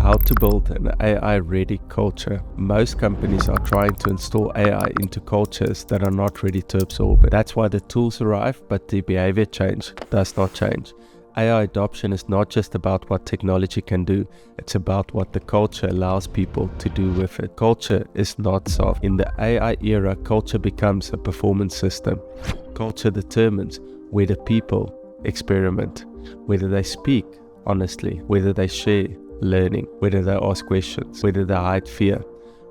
How to build an AI-ready culture. Most companies are trying to install AI into cultures that are not ready to absorb it. That's why the tools arrive, but the behavior change does not change. AI adoption is not just about what technology can do, it's about what the culture allows people to do with it. Culture is not soft. In the AI era, culture becomes a performance system. Culture determines whether people experiment, whether they speak honestly, whether they share learning, whether they ask questions, whether they hide fear,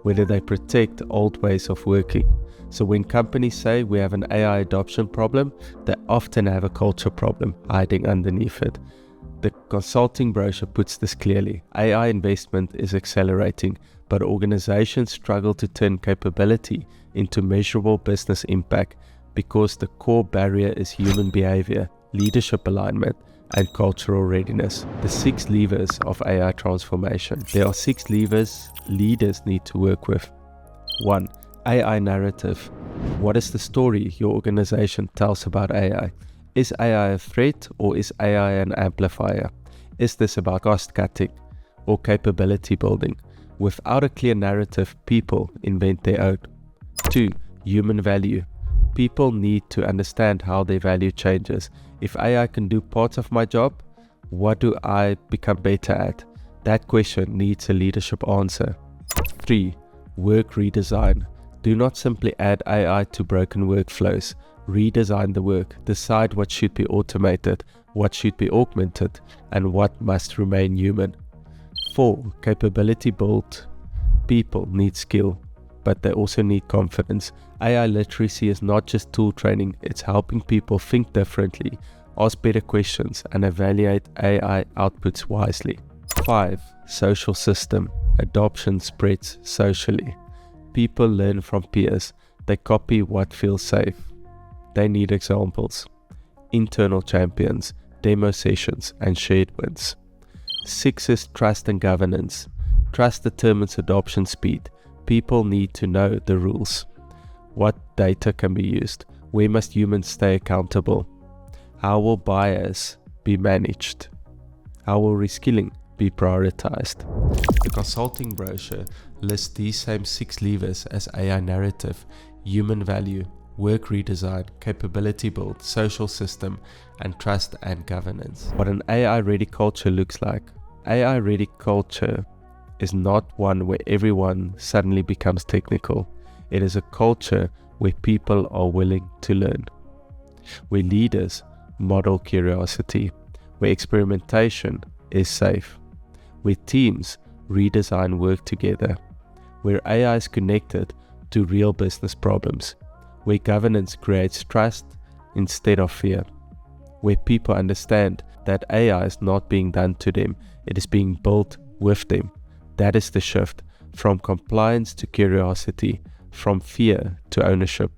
whether they protect old ways of working. So when companies say we have an AI adoption problem, they often have a culture problem hiding underneath it. The consulting brochure puts this clearly. AI investment is accelerating, but organizations struggle to turn capability into measurable business impact because the core barrier is human behavior, leadership alignment, and cultural readiness. The 6 levers of AI transformation. There are 6 levers leaders need to work with. 1. AI narrative. What is the story your organization tells about AI? Is AI a threat or is AI an amplifier? Is this about cost cutting or capability building? Without a clear narrative, people invent their own. 2. Human value. People need to understand how their value changes. If AI can do parts of my job, what do I become better at? That question needs a leadership answer. 3. Work redesign. Do not simply add AI to broken workflows. Redesign the work. Decide what should be automated, what should be augmented, and what must remain human. 4. Capability build. People need skill, but they also need confidence. AI literacy is not just tool training, it's helping people think differently, ask better questions, and evaluate AI outputs wisely. 5. Social system. Adoption spreads socially. People learn from peers. They copy what feels safe. They need examples. Internal champions, demo sessions, and shared wins. 6 is trust and governance. Trust determines adoption speed. People need to know the rules. What data can be used? Where must humans stay accountable? How will bias be managed? How will reskilling be prioritized? The consulting brochure lists these same 6 levers as AI narrative, human value, work redesign, capability build, social system, and trust and governance. What an AI-ready culture looks like. AI-ready culture is not one where everyone suddenly becomes technical. It is a culture where people are willing to learn, where leaders model curiosity, where experimentation is safe, where teams redesign work together, where AI is connected to real business problems, where governance creates trust instead of fear, where people understand that AI is not being done to them, it is being built with them. That is the shift from compliance to curiosity, from fear to ownership,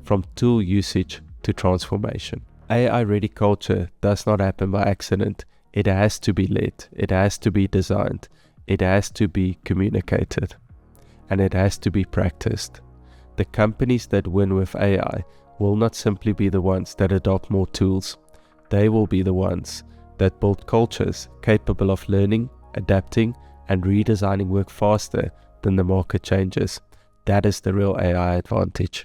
from tool usage to transformation. AI-ready culture does not happen by accident. It has to be led, it has to be designed, it has to be communicated, and it has to be practiced. The companies that win with AI will not simply be the ones that adopt more tools. They will be the ones that build cultures capable of learning, adapting, and redesigning work faster than the market changes. That is the real AI advantage.